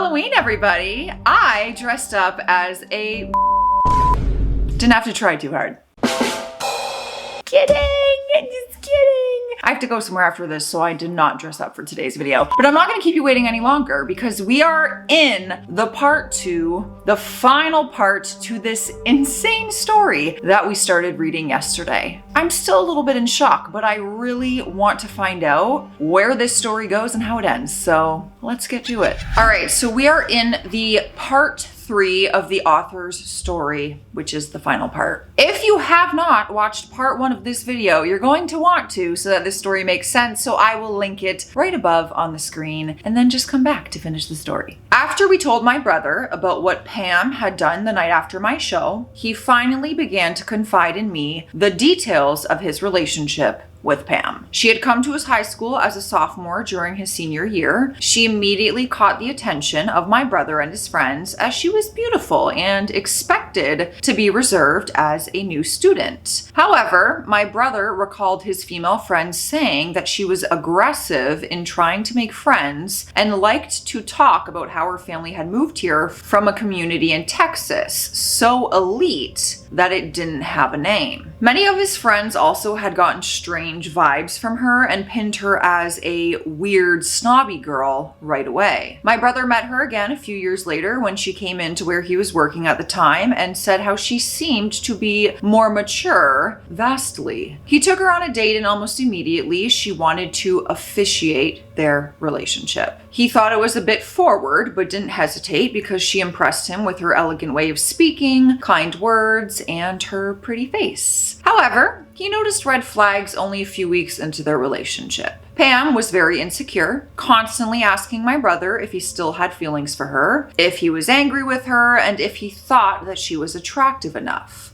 Halloween, everybody! I dressed up as a... Didn't have to try too hard. Kidding! Just kidding! I have to go somewhere after this, so I did not dress up for today's video. But I'm not gonna keep you waiting any longer because we are in the part 2, the final part to this insane story that we started reading yesterday. I'm still a little bit in shock, but I really want to find out where this story goes and how it ends. So let's get to it. All right, so we are in the part 3 of the author's story, which is the final part. If you have not watched part 1 of this video, you're going to want to so that this story makes sense, so I will link it right above on the screen and then just come back to finish the story. After we told my brother about what Pam had done the night after my show, he finally began to confide in me the details of his relationship with Pam. She had come to his high school as a sophomore during his senior year. She immediately caught the attention of my brother and his friends as she was beautiful and expected to be reserved as a new student. However, my brother recalled his female friends saying that she was aggressive in trying to make friends and liked to talk about how her family had moved here from a community in Texas, so elite that it didn't have a name. Many of his friends also had gotten strange vibes from her and pinned her as a weird, snobby girl right away. My brother met her again a few years later when she came into where he was working at the time and said how she seemed to be more mature, vastly. He took her on a date and almost immediately she wanted to officiate their relationship. He thought it was a bit forward, but didn't hesitate because she impressed him with her elegant way of speaking, kind words, and her pretty face. However, he noticed red flags only a few weeks into their relationship. Pam was very insecure, constantly asking my brother if he still had feelings for her, if he was angry with her, and if he thought that she was attractive enough.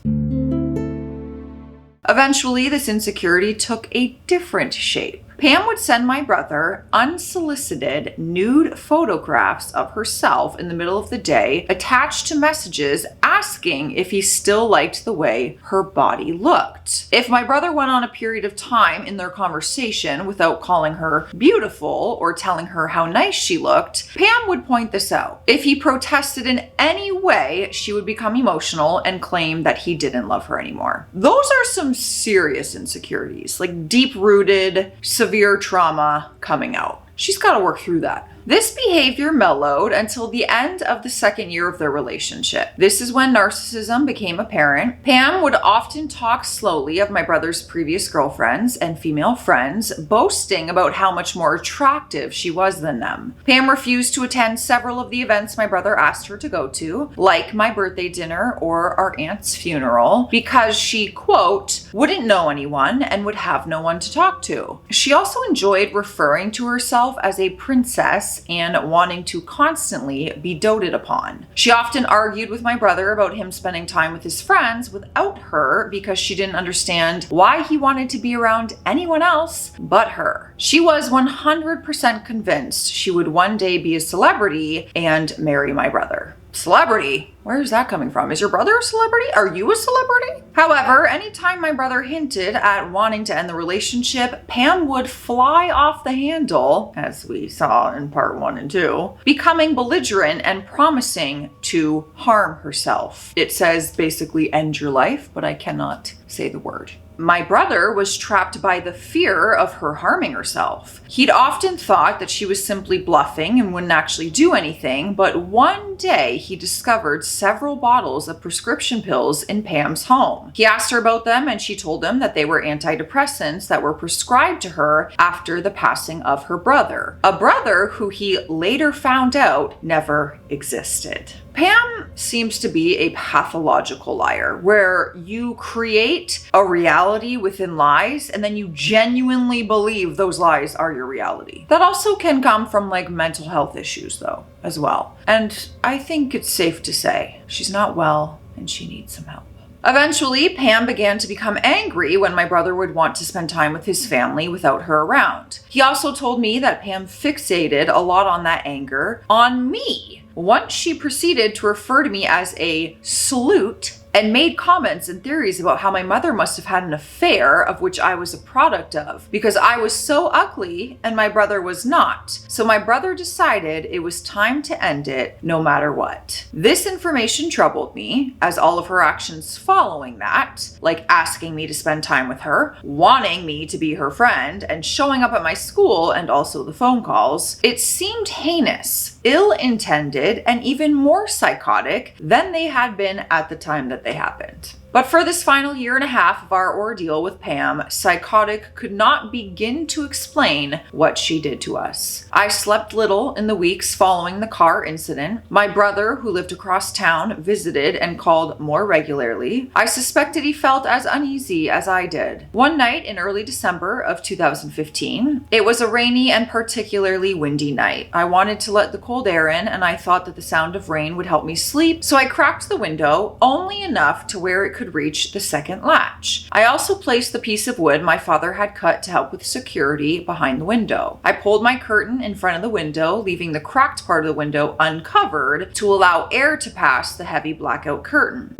Eventually, this insecurity took a different shape. Pam would send my brother unsolicited nude photographs of herself in the middle of the day, attached to messages asking if he still liked the way her body looked. If my brother went on a period of time in their conversation without calling her beautiful or telling her how nice she looked, Pam would point this out. If he protested in any way, she would become emotional and claim that he didn't love her anymore. Those are some serious insecurities, like deep-rooted, severe trauma coming out. She's got to work through that. This behavior mellowed until the end of the second year of their relationship. This is when narcissism became apparent. Pam would often talk slowly of my brother's previous girlfriends and female friends, boasting about how much more attractive she was than them. Pam refused to attend several of the events my brother asked her to go to, like my birthday dinner or our aunt's funeral, because she, quote, wouldn't know anyone and would have no one to talk to. She also enjoyed referring to herself as a princess and wanting to constantly be doted upon. She often argued with my brother about him spending time with his friends without her because she didn't understand why he wanted to be around anyone else but her. She was 100% convinced she would one day be a celebrity and marry my brother. Celebrity? Where is that coming from? Is your brother a celebrity? Are you a celebrity? However, anytime my brother hinted at wanting to end the relationship, Pam would fly off the handle, as we saw in part 1 and 2, becoming belligerent and promising to harm herself. It says basically end your life, but I cannot say the word. My brother was trapped by the fear of her harming herself. He'd often thought that she was simply bluffing and wouldn't actually do anything, but one day he discovered several bottles of prescription pills in Pam's home. He asked her about them and she told him that they were antidepressants that were prescribed to her after the passing of her brother. A brother who he later found out never existed. Pam seems to be a pathological liar, where you create a reality within lies and then you genuinely believe those lies are your reality. That also can come from like mental health issues though, as well. And I think it's safe to say she's not well and she needs some help. Eventually, Pam began to become angry when my brother would want to spend time with his family without her around. He also told me that Pam fixated a lot on that anger on me. Once she proceeded to refer to me as a sleut and made comments and theories about how my mother must have had an affair of which I was a product of because I was so ugly and my brother was not. So my brother decided it was time to end it no matter what. This information troubled me, as all of her actions following that, like asking me to spend time with her, wanting me to be her friend, and showing up at my school and also the phone calls, it seemed heinous, ill-intended, and even more psychotic than they had been at the time that they happened. But for this final year and a half of our ordeal with Pam, psychotic could not begin to explain what she did to us. I slept little in the weeks following the car incident. My brother, who lived across town, visited and called more regularly. I suspected he felt as uneasy as I did. One night in early December of 2015, it was a rainy and particularly windy night. I wanted to let the cold air in, and I thought that the sound of rain would help me sleep, so I cracked the window only enough to where it could reach the second latch. I also placed the piece of wood my father had cut to help with security behind the window. I pulled my curtain in front of the window, leaving the cracked part of the window uncovered to allow air to pass the heavy blackout curtain.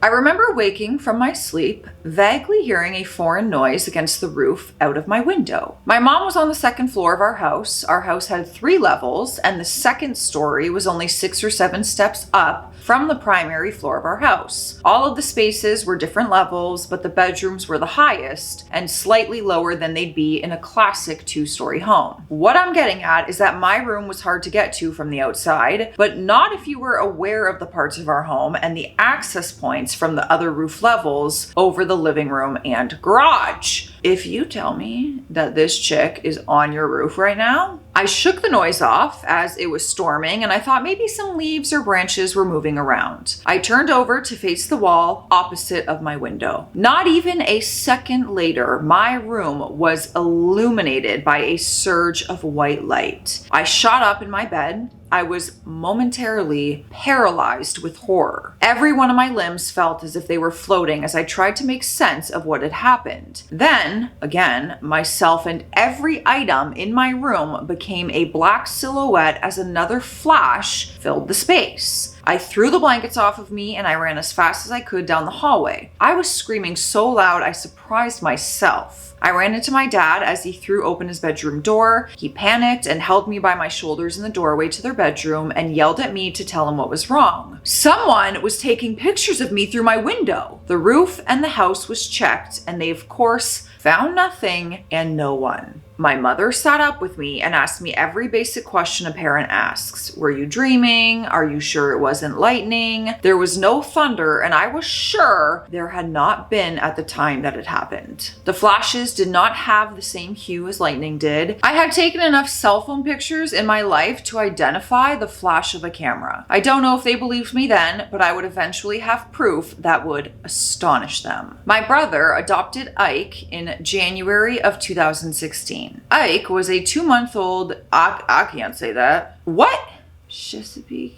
I remember waking from my sleep, vaguely hearing a foreign noise against the roof out of my window. My mom was on the second floor of our house. Our house had 3 levels, and the second story was only 6 or 7 steps up from the primary floor of our house. All of the spaces were different levels, but the bedrooms were the highest and slightly lower than they'd be in a classic 2-story home. What I'm getting at is that my room was hard to get to from the outside, but not if you were aware of the parts of our home and the access points from the other roof levels over the living room and garage. If you tell me that this chick is on your roof right now, I shook the noise off as it was storming, and I thought maybe some leaves or branches were moving around. I turned over to face the wall opposite of my window. Not even a second later, my room was illuminated by a surge of white light. I shot up in my bed. I was momentarily paralyzed with horror. Every one of my limbs felt as if they were floating as I tried to make sense of what had happened. Then, again, myself and every item in my room became a black silhouette as another flash filled the space. I threw the blankets off of me and I ran as fast as I could down the hallway. I was screaming so loud I surprised myself. I ran into my dad as he threw open his bedroom door. He panicked and held me by my shoulders in the doorway to their bedroom and yelled at me to tell him what was wrong. Someone was taking pictures of me through my window. The roof and the house was checked, and they of course found nothing and no one. My mother sat up with me and asked me every basic question a parent asks. Were you dreaming? Are you sure it wasn't lightning? There was no thunder, and I was sure there had not been at the time that it happened. The flashes did not have the same hue as lightning did. I had taken enough cell phone pictures in my life to identify the flash of a camera. I don't know if they believed me then, but I would eventually have proof that would astonish them. My brother adopted Ike in January of 2016. Ike was a 2-month-old, I can't say that. What? Chesapeake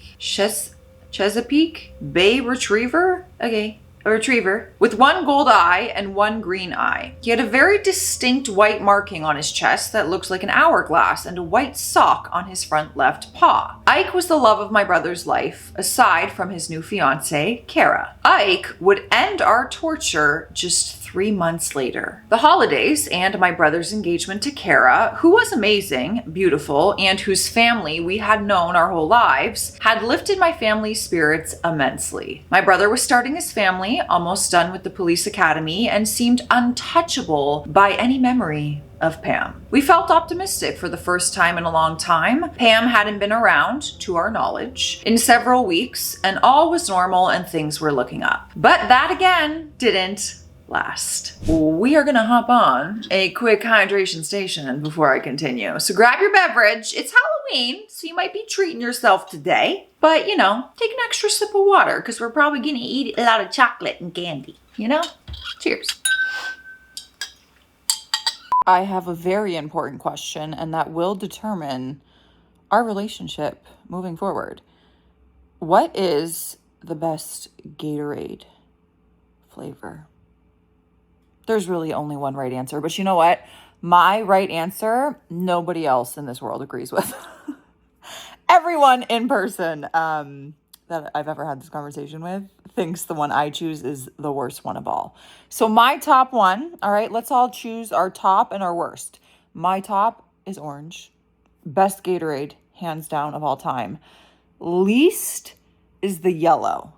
Bay Retriever? Okay. A retriever with 1 gold eye and 1 green eye. He had a very distinct white marking on his chest that looked like an hourglass and a white sock on his front left paw. Ike was the love of my brother's life, aside from his new fiancée, Kara. Ike would end our torture just 3 months later. The holidays and my brother's engagement to Kara, who was amazing, beautiful, and whose family we had known our whole lives, had lifted my family's spirits immensely. My brother was starting his family, almost done with the police academy, and seemed untouchable by any memory of Pam. We felt optimistic for the first time in a long time. Pam hadn't been around, to our knowledge, in several weeks, and all was normal and things were looking up. But that again didn't last. We are gonna hop on a quick hydration station before I continue. So grab your beverage. It's Halloween, so you might be treating yourself today. But, you know, take an extra sip of water because we're probably gonna eat a lot of chocolate and candy, you know? Cheers. I have a very important question, and that will determine our relationship moving forward. What is the best Gatorade flavor? There's really only one right answer, but you know what? My right answer, nobody else in this world agrees with. Everyone in person that I've ever had this conversation with thinks the one I choose is the worst one of all. So my top one, all right, let's all choose our top and our worst. My top is orange. Best Gatorade, hands down, of all time. Least is the yellow.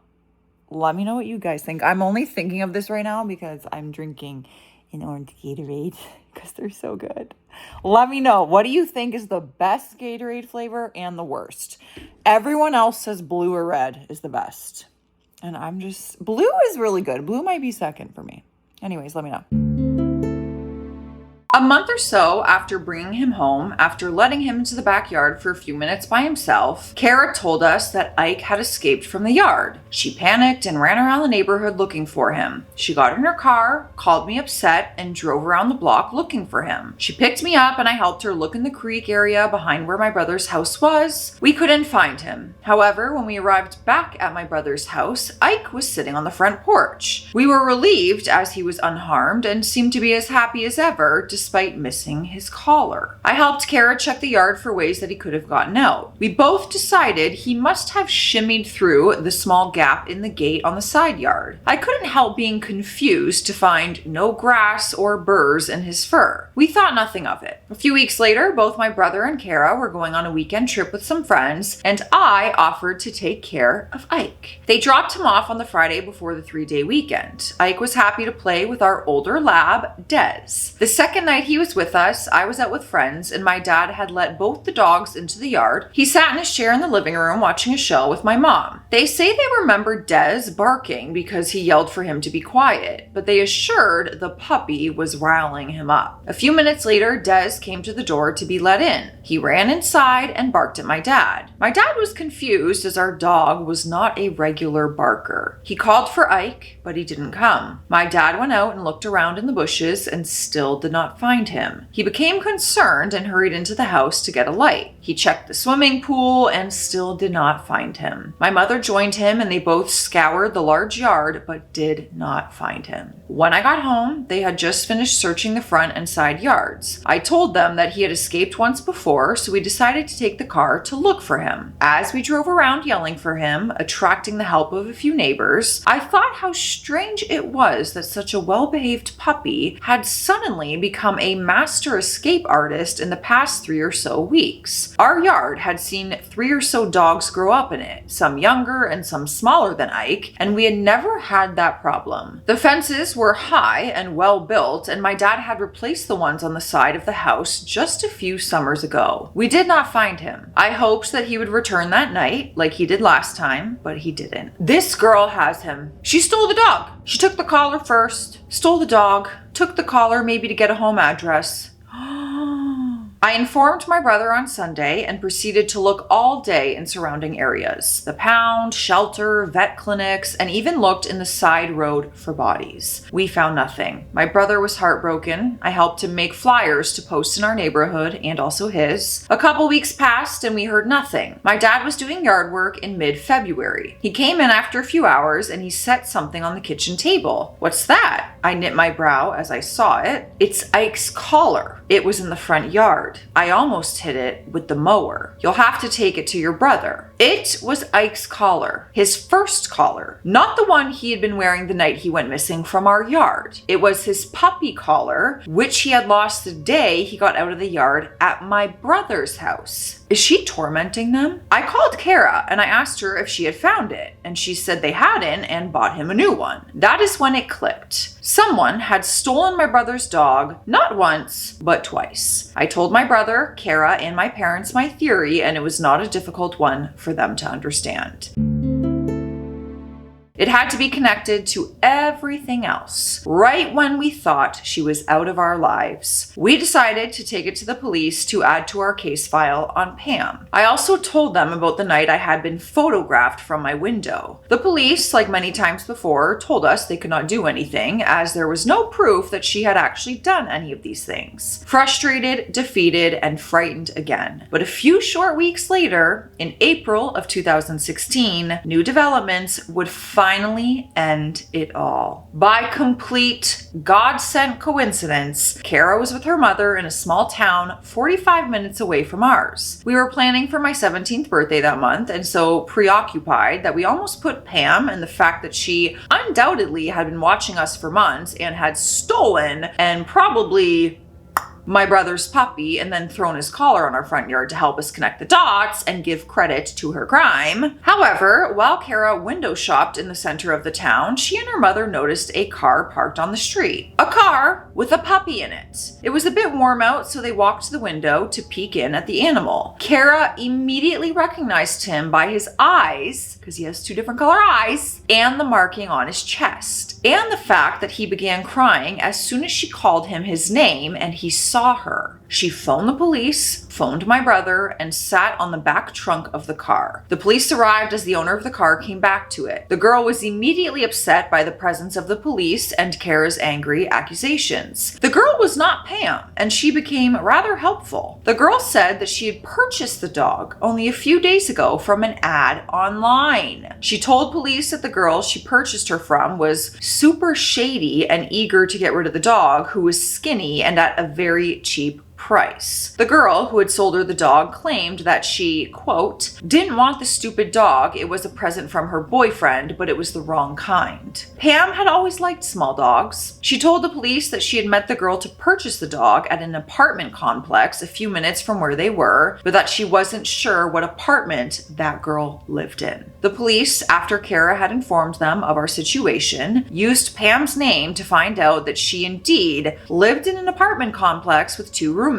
Let me know what you guys think. I'm only thinking of this right now because I'm drinking an orange Gatorade because they're so good. Let me know. What do you think is the best Gatorade flavor and the worst? Everyone else says blue or red is the best. And blue is really good. Blue might be second for me. Anyways, let me know. A month or so after bringing him home, after letting him into the backyard for a few minutes by himself, Kara told us that Ike had escaped from the yard. She panicked and ran around the neighborhood looking for him. She got in her car, called me upset, and drove around the block looking for him. She picked me up and I helped her look in the creek area behind where my brother's house was. We couldn't find him. However, when we arrived back at my brother's house, Ike was sitting on the front porch. We were relieved as he was unharmed and seemed to be as happy as ever, despite missing his collar. I helped Kara check the yard for ways that he could have gotten out. We both decided he must have shimmied through the small gap in the gate on the side yard. I couldn't help being confused to find no grass or burrs in his fur. We thought nothing of it. A few weeks later, both my brother and Kara were going on a weekend trip with some friends, and I offered to take care of Ike. They dropped him off on the Friday before the 3-day weekend. Ike was happy to play with our older lab, Des. The second night he was with us, I was out with friends, and my dad had let both the dogs into the yard. He sat in his chair in the living room watching a show with my mom. They say they remembered Des barking because he yelled for him to be quiet, but they assured the puppy was riling him up. A few minutes later, Des came to the door to be let in. He ran inside and barked at my dad. My dad was confused as our dog was not a regular barker. He called for Ike, but he didn't come. My dad went out and looked around in the bushes and still did not find him. He became concerned and hurried into the house to get a light. He checked the swimming pool and still did not find him. My mother joined him and they both scoured the large yard but did not find him. When I got home, they had just finished searching the front and side yards. I told them that he had escaped once before, so we decided to take the car to look for him. As we drove around yelling for him, attracting the help of a few neighbors, I thought how strange it was that such a well-behaved puppy had suddenly become a master escape artist in the past 3 or so weeks. Our yard had seen 3 or so dogs grow up in it, some younger and some smaller than Ike, and we had never had that problem. The fences were high and well built, and my dad had replaced the ones on the side of the house just a few summers ago. We did not find him. I hoped that he would return that night, like he did last time, but he didn't. This girl has him. She stole the dog. She took the collar first, stole the dog, took the collar maybe to get a home address. I informed my brother on Sunday and proceeded to look all day in surrounding areas, the pound, shelter, vet clinics, and even looked in the side road for bodies. We found nothing. My brother was heartbroken. I helped him make flyers to post in our neighborhood and also his. A couple weeks passed and we heard nothing. My dad was doing yard work in mid-February. He came in after a few hours and he set something on the kitchen table. What's that? I knit my brow as I saw it. It's Ike's collar. It was in the front yard. I almost hit it with the mower. You'll have to take it to your brother. It was Ike's collar, his first collar, not the one he had been wearing the night he went missing from our yard. It was his puppy collar, which he had lost the day he got out of the yard at my brother's house. Is she tormenting them? I called Kara and I asked her if she had found it, and she said they hadn't and bought him a new one. That is when it clicked. Someone had stolen my brother's dog, not once, but twice. I told my brother, Kara, and my parents my theory, and it was not a difficult one for them to understand. It had to be connected to everything else. Right when we thought she was out of our lives, we decided to take it to the police to add to our case file on Pam. I also told them about the night I had been photographed from my window. The police, like many times before, told us they could not do anything as there was no proof that she had actually done any of these things. Frustrated, defeated, and frightened again. But a few short weeks later, in April of 2016, new developments would finally finally end it all. By complete God-sent coincidence, Kara was with her mother in a small town 45 minutes away from ours. We were planning for my 17th birthday that month, and so preoccupied that we almost put Pam and the fact that she undoubtedly had been watching us for months and had stolen and probably my brother's puppy and then thrown his collar on our front yard to help us connect the dots and give credit to her crime. However, while Kara window shopped in the center of the town, she and her mother noticed a car parked on the street. A car with a puppy in it. It was a bit warm out, so they walked to the window to peek in at the animal. Kara immediately recognized him by his eyes, because he has 2 different color eyes, and the marking on his chest, and the fact that he began crying as soon as she called him his name and he saw her. She phoned the police, phoned my brother, and sat on the back trunk of the car. The police arrived as the owner of the car came back to it. The girl was immediately upset by the presence of the police and Kara's angry accusations. The girl was not Pam, and she became rather helpful. The girl said that she had purchased the dog only a few days ago from an ad online. She told police that the girl she purchased her from was super shady and eager to get rid of the dog, who was skinny and at a very cheap price. The girl who had sold her the dog claimed that she, quote, didn't want the stupid dog. It was a present from her boyfriend, but it was the wrong kind. Pam had always liked small dogs. She told the police that she had met the girl to purchase the dog at an apartment complex a few minutes from where they were, but that she wasn't sure what apartment that girl lived in. The police, after Kara had informed them of our situation, used Pam's name to find out that she indeed lived in an apartment complex with 2 roommates.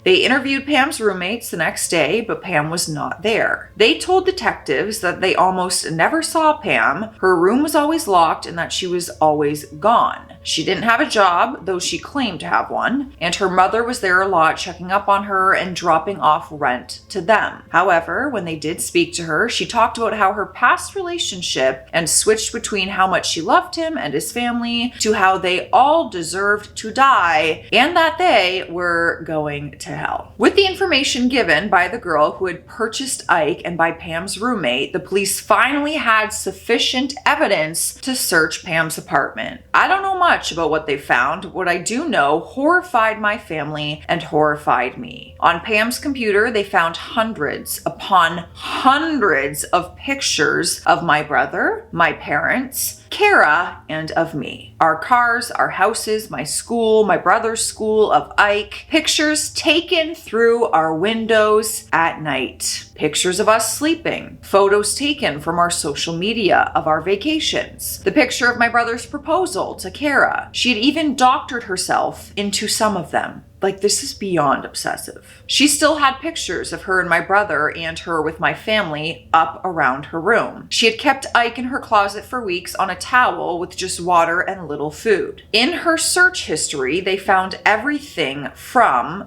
They interviewed Pam's roommates the next day, but Pam was not there. They told detectives that they almost never saw Pam, her room was always locked, and that she was always gone. She didn't have a job, though she claimed to have one, and her mother was there a lot checking up on her and dropping off rent to them. However, when they did speak to her, she talked about how her past relationship and switched between how much she loved him and his family to how they all deserved to die and that they were going to hell. With the information given by the girl who had purchased Ike and by Pam's roommate, the police finally had sufficient evidence to search Pam's apartment. I don't know much about what they found. What I do know horrified my family and horrified me. On Pam's computer, they found hundreds upon hundreds of pictures of my brother, my parents, Kara, and of me. Our cars, our houses, my school, my brother's school, of Ike. Pictures taken through our windows at night. Pictures of us sleeping. Photos taken from our social media of our vacations. The picture of my brother's proposal to Kara. She had even doctored herself into some of them. Like, this is beyond obsessive. She still had pictures of her and my brother and her with my family up around her room. She had kept Ike in her closet for weeks on a towel with just water and little food. In her search history, they found everything from,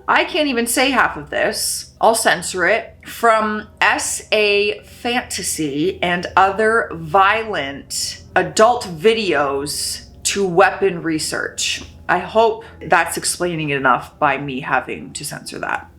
I can't even say half of this. I'll censor it. From SA fantasy and other violent adult videos to weapon research. I hope that's explaining it enough by me having to censor that.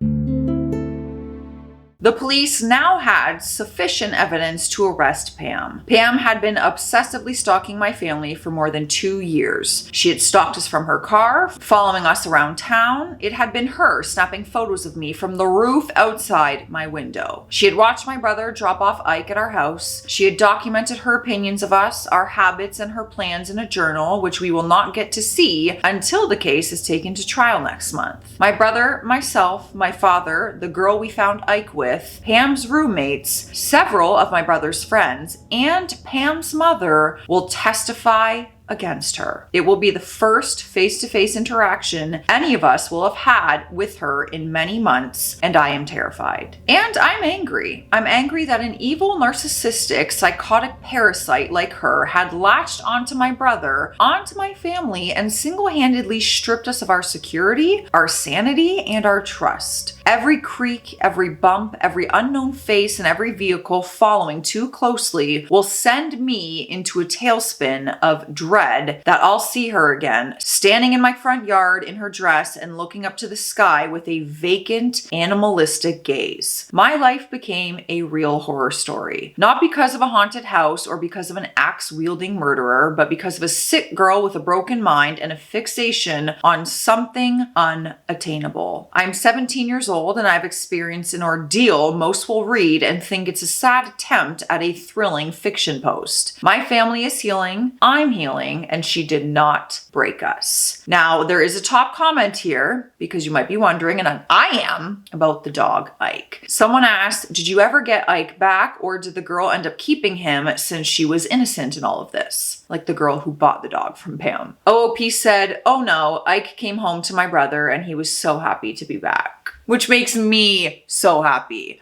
The police now had sufficient evidence to arrest Pam. Pam had been obsessively stalking my family for more than 2 years. She had stalked us from her car, following us around town. It had been her snapping photos of me from the roof outside my window. She had watched my brother drop off Ike at our house. She had documented her opinions of us, our habits, and her plans in a journal, which we will not get to see until the case is taken to trial next month. My brother, myself, my father, the girl we found Ike with, Pam's roommates, several of my brother's friends, and Pam's mother will testify against her. It will be the first face-to-face interaction any of us will have had with her in many months, and I am terrified. And I'm angry. I'm angry that an evil, narcissistic, psychotic parasite like her had latched onto my brother, onto my family, and single-handedly stripped us of our security, our sanity, and our trust. Every creak, every bump, every unknown face, and every vehicle following too closely will send me into a tailspin of dread dread that I'll see her again, standing in my front yard in her dress and looking up to the sky with a vacant, animalistic gaze. My life became a real horror story. Not because of a haunted house or because of an axe-wielding murderer, but because of a sick girl with a broken mind and a fixation on something unattainable. I'm 17 years old and I've experienced an ordeal most will read and think it's a sad attempt at a thrilling fiction post. My family is healing, I'm healing, and she did not break us. Now, there is a top comment here because you might be wondering, and I am, about the dog Ike. Someone asked, did you ever get Ike back, or did the girl end up keeping him since she was innocent in all of this? Like the girl who bought the dog from Pam. OOP said, oh no, Ike came home to my brother and he was so happy to be back. Which makes me so happy.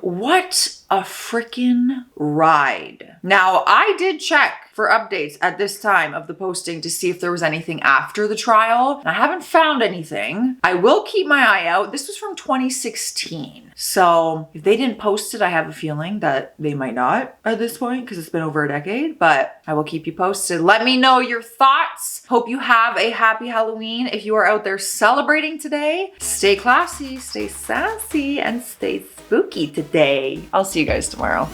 What a freaking ride. Now, I did check for updates at this time of the posting to see if there was anything after the trial. I haven't found anything. I will keep my eye out. This was from 2016. So if they didn't post it, I have a feeling that they might not at this point because it's been over a decade, but I will keep you posted. Let me know your thoughts. Hope you have a happy Halloween. If you are out there celebrating today, stay classy, stay sassy, and stay spooky today. I'll see you guys tomorrow.